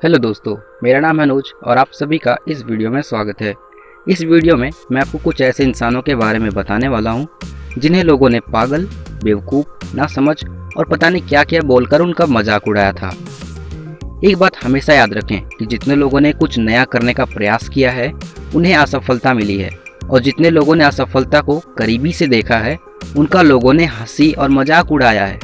Hello दोस्तों, मेरा नाम है अनुज और आप सभी का इस वीडियो में स्वागत है। इस वीडियो में मैं आपको कुछ ऐसे इंसानों के बारे में बताने वाला हूं जिन्हें लोगों ने पागल, बेवकूफ़, नासमझ और पता नहीं क्या क्या बोलकर उनका मजाक उड़ाया था। एक बात हमेशा याद रखें कि जितने लोगों ने कुछ नया करने का प्रयास किया है उन्हें असफलता मिली है, और जितने लोगों ने असफलता को करीबी से देखा है उनका लोगों ने हंसी और मजाक उड़ाया है।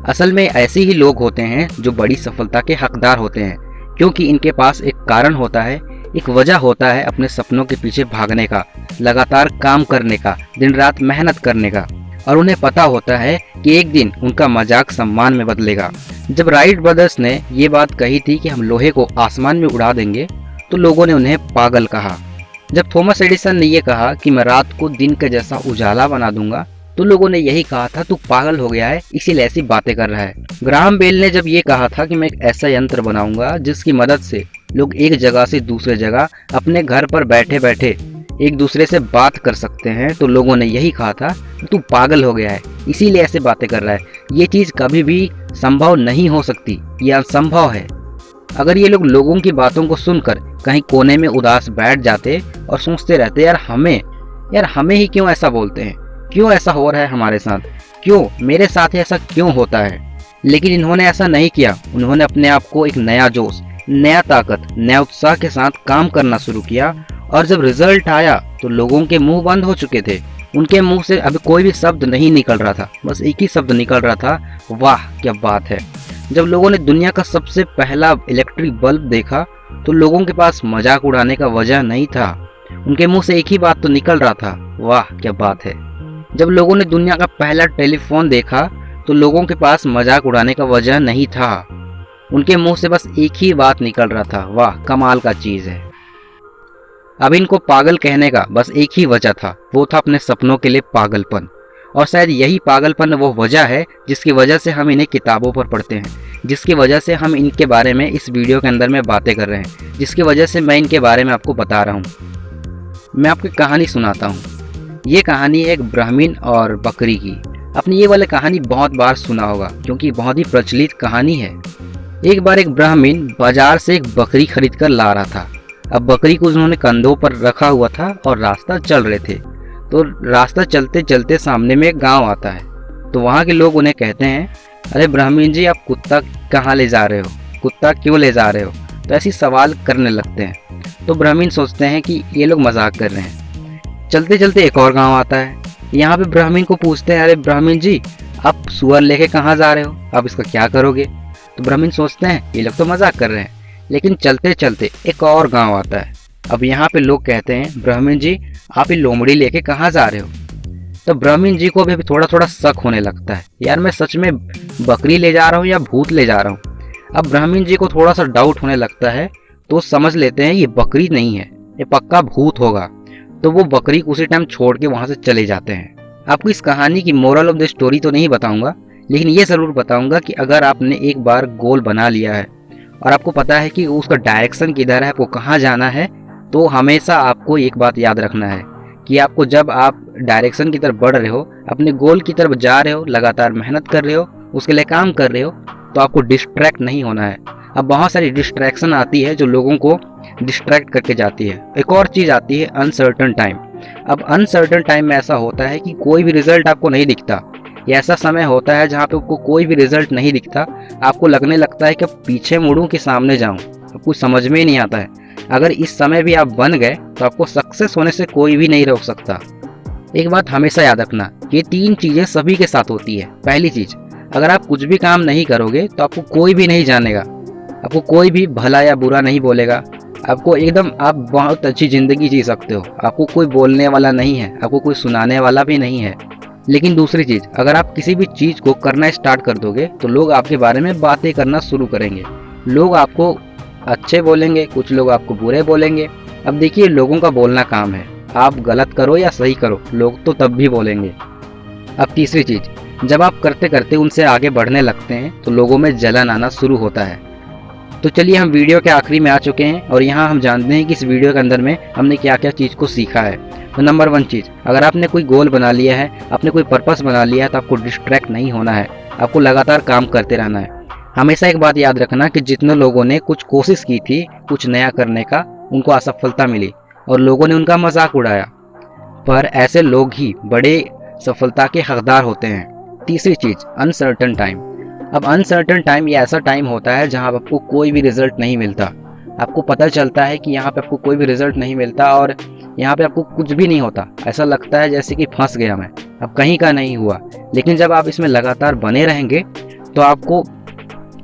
असल में ऐसे ही लोग होते हैं जो बड़ी सफलता के हकदार होते हैं, क्योंकि इनके पास एक कारण होता है, एक वजह होता है अपने सपनों के पीछे भागने का, लगातार काम करने का, दिन रात मेहनत करने का, और उन्हें पता होता है कि एक दिन उनका मजाक सम्मान में बदलेगा। जब राइट ब्रदर्स ने ये बात कही थी कि हम लोहे को आसमान में उड़ा देंगे, तो लोगों ने उन्हें पागल कहा। जब थॉमस एडिसन ने यह कहा कि मैं रात को दिन के जैसा उजाला बना दूंगा, तो लोगों ने यही कहा था तू पागल हो गया है, इसीलिए ऐसी बातें कर रहा है। ग्राहम बेल ने जब ये कहा था कि मैं एक ऐसा यंत्र बनाऊंगा जिसकी मदद से लोग एक जगह से दूसरे जगह अपने घर पर बैठे बैठे एक दूसरे से बात कर सकते हैं, तो लोगों ने यही कहा था तू पागल हो गया है, इसीलिए ऐसे बातें कर रहा है। ये चीज़ कभी भी संभव नहीं हो सकती, ये असंभव है। अगर ये लोग लोगों की बातों को सुनकर कहीं कोने में उदास बैठ जाते और सोचते रहते यार हमें ही क्यों ऐसा बोलते हैं, क्यों ऐसा हो रहा है हमारे साथ, क्यों मेरे साथ ही ऐसा क्यों होता है। लेकिन इन्होंने ऐसा नहीं किया। उन्होंने अपने आप को एक नया जोश, नया ताकत, नया उत्साह के साथ काम करना शुरू किया, और जब रिजल्ट आया तो लोगों के मुंह बंद हो चुके थे। उनके मुंह से अभी कोई भी शब्द नहीं निकल रहा था, बस एक ही शब्द निकल रहा था, वाह क्या बात है। जब लोगों ने दुनिया का सबसे पहला इलेक्ट्रिक बल्ब देखा तो लोगों के पास मजाक उड़ाने का वजह नहीं था, उनके मुंह से एक ही बात तो निकल रहा था, वाह क्या बात है। जब लोगों ने दुनिया का पहला टेलीफोन देखा तो लोगों के पास मजाक उड़ाने का वजह नहीं था, उनके मुंह से बस एक ही बात निकल रहा था, वाह कमाल का चीज़ है। अब इनको पागल कहने का बस एक ही वजह था, वो था अपने सपनों के लिए पागलपन। और शायद यही पागलपन वो वजह है जिसकी वजह से हम इन्हें किताबों पर पढ़ते हैं, जिसकी वजह से हम इनके बारे में इस वीडियो के अंदर में बातें कर रहे हैं, जिसकी वजह से मैं इनके बारे में आपको बता रहा हूँ। मैं आपको कहानी सुनाता हूँ। ये कहानी है एक ब्राह्मण और बकरी की। आपने ये वाली कहानी बहुत बार सुना होगा क्योंकि बहुत ही प्रचलित कहानी है। एक बार एक ब्राह्मण बाजार से एक बकरी खरीद कर ला रहा था। अब बकरी को उन्होंने कंधों पर रखा हुआ था और रास्ता चल रहे थे। तो रास्ता चलते चलते सामने में एक गांव आता है। तो वहाँ के लोग उन्हें कहते हैं, अरे ब्राह्मण जी आप कुत्ता कहाँ ले जा रहे हो, कुत्ता क्यों ले जा रहे हो, तो ऐसी सवाल करने लगते हैं। तो ब्राह्मण सोचते हैं कि ये लोग मजाक कर रहे हैं। चलते चलते एक और गांव आता है। यहाँ पे ब्राह्मण को पूछते हैं, अरे ब्राह्मण जी आप सुअर लेके कहाँ जा रहे हो, आप इसका क्या करोगे। तो ब्राह्मण सोचते हैं ये लोग तो मजाक कर रहे हैं। लेकिन चलते चलते एक और गांव आता है। अब यहाँ पे लोग कहते हैं, ब्राह्मण जी आप ये लोमड़ी लेके कहाँ जा रहे हो। तो ब्राह्मण जी को भी थोड़ा थोड़ा शक होने लगता है, यार मैं सच में बकरी ले जा रहा हूँ या भूत ले जा रहा हूँ। अब ब्राह्मण जी को थोड़ा सा डाउट होने लगता है, तो समझ लेते हैं ये बकरी नहीं है, ये पक्का भूत होगा। तो वो बकरी उसी टाइम छोड़ के वहाँ से चले जाते हैं। आपको इस कहानी की मोरल ऑफ द स्टोरी तो नहीं बताऊंगा, लेकिन ये ज़रूर बताऊंगा कि अगर आपने एक बार गोल बना लिया है और आपको पता है कि उसका डायरेक्शन किधर है, आपको कहाँ जाना है, तो हमेशा आपको एक बात याद रखना है कि आपको जब आप डायरेक्शन की तरफ बढ़ रहे हो, अपने गोल की तरफ जा रहे हो, लगातार मेहनत कर रहे हो, उसके लिए काम कर रहे हो, तो आपको डिस्ट्रैक्ट नहीं होना है। अब बहुत सारी डिस्ट्रैक्शन आती है जो लोगों को डिस्ट्रैक्ट करके जाती है। एक और चीज़ आती है अनसर्टन टाइम। अब अनसर्टन टाइम में ऐसा होता है कि कोई भी रिजल्ट आपको नहीं दिखता। ये ऐसा समय होता है जहाँ पे आपको कोई भी रिजल्ट नहीं दिखता, आपको लगने लगता है कि पीछे मुड़ूं कि सामने जाऊं, कुछ समझ में ही नहीं आता है। अगर इस समय भी आप बन गए तो आपको सक्सेस होने से कोई भी नहीं रोक सकता। एक बात हमेशा याद रखना, ये 3 चीज़ें सभी के साथ होती है। पहली चीज़, अगर आप कुछ भी काम नहीं करोगे तो आपको कोई भी नहीं जानेगा, आपको कोई भी भला या बुरा नहीं बोलेगा, आपको एकदम आप बहुत अच्छी ज़िंदगी जी सकते हो, आपको कोई बोलने वाला नहीं है, आपको कोई सुनाने वाला भी नहीं है। लेकिन दूसरी चीज़, अगर आप किसी भी चीज़ को करना स्टार्ट कर दोगे तो लोग आपके बारे में बातें करना शुरू करेंगे। लोग आपको अच्छे बोलेंगे, कुछ लोग आपको बुरे बोलेंगे। अब देखिए लोगों का बोलना काम है, आप गलत करो या सही करो, लोग तो तब भी बोलेंगे। अब तीसरी चीज़, जब आप करते करते उनसे आगे बढ़ने लगते हैं तो लोगों में जलन आना शुरू होता है। तो चलिए हम वीडियो के आखिरी में आ चुके हैं और यहाँ हम जानते हैं कि इस वीडियो के अंदर में हमने क्या क्या चीज़ को सीखा है। तो नंबर 1 चीज़, अगर आपने कोई गोल बना लिया है, आपने कोई पर्पस बना लिया है, तो आपको डिस्ट्रैक्ट नहीं होना है, आपको लगातार काम करते रहना है। हमेशा एक बात याद रखना कि जितने लोगों ने कुछ कोशिश की थी कुछ नया करने का, उनको असफलता मिली और लोगों ने उनका मजाक उड़ाया, पर ऐसे लोग ही बड़े सफलता के हकदार होते हैं। तीसरी चीज, अनसर्टन टाइम। अब अनसर्टन टाइम ये ऐसा टाइम होता है जहां आपको कोई भी रिजल्ट नहीं मिलता। आपको पता चलता है कि यहाँ पे आपको कोई भी रिजल्ट नहीं मिलता और यहाँ पे आपको कुछ भी नहीं होता। ऐसा लगता है जैसे कि फंस गया मैं, अब कहीं का नहीं हुआ। लेकिन जब आप इसमें लगातार बने रहेंगे तो आपको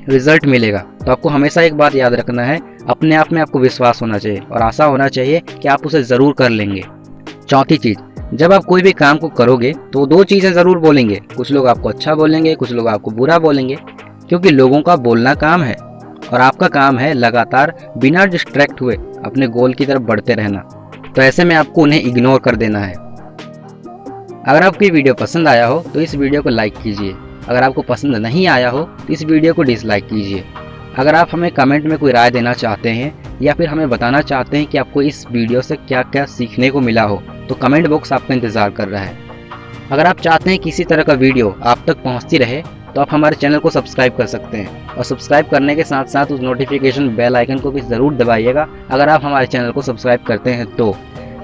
रिजल्ट मिलेगा। तो आपको हमेशा एक बात याद रखना है, अपने आप में आपको विश्वास होना चाहिए और आशा होना चाहिए कि आप उसे ज़रूर कर लेंगे। चौथी चीज़, जब आप कोई भी काम को करोगे तो दो चीज़ें ज़रूर बोलेंगे। कुछ लोग आपको अच्छा बोलेंगे, कुछ लोग आपको बुरा बोलेंगे, क्योंकि लोगों का बोलना काम है और आपका काम है लगातार बिना डिस्ट्रैक्ट हुए अपने गोल की तरफ बढ़ते रहना। तो ऐसे में आपको उन्हें इग्नोर कर देना है। अगर आपको ये वीडियो पसंद आया हो तो इस वीडियो को लाइक कीजिए। अगर आपको पसंद नहीं आया हो तो इस वीडियो को डिसलाइक कीजिए। अगर आप हमें कमेंट में कोई राय देना चाहते हैं या फिर हमें बताना चाहते हैं कि आपको इस वीडियो से क्या क्या सीखने को मिला हो, तो कमेंट बॉक्स आपका इंतज़ार कर रहा है। अगर आप चाहते हैं कि इसी तरह का वीडियो आप तक पहुंचती रहे तो आप हमारे चैनल को सब्सक्राइब कर सकते हैं और सब्सक्राइब करने के साथ साथ उस नोटिफिकेशन बेल आइकन को भी ज़रूर दबाइएगा अगर आप हमारे चैनल को सब्सक्राइब करते हैं तो।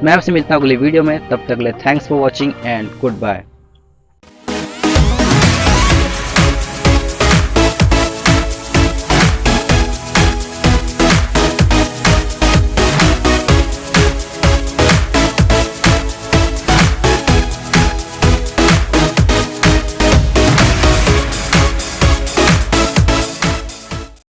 मैं आपसे मिलता हूँ अगली वीडियो में, तब तक के लिए thanks for watching and good bye.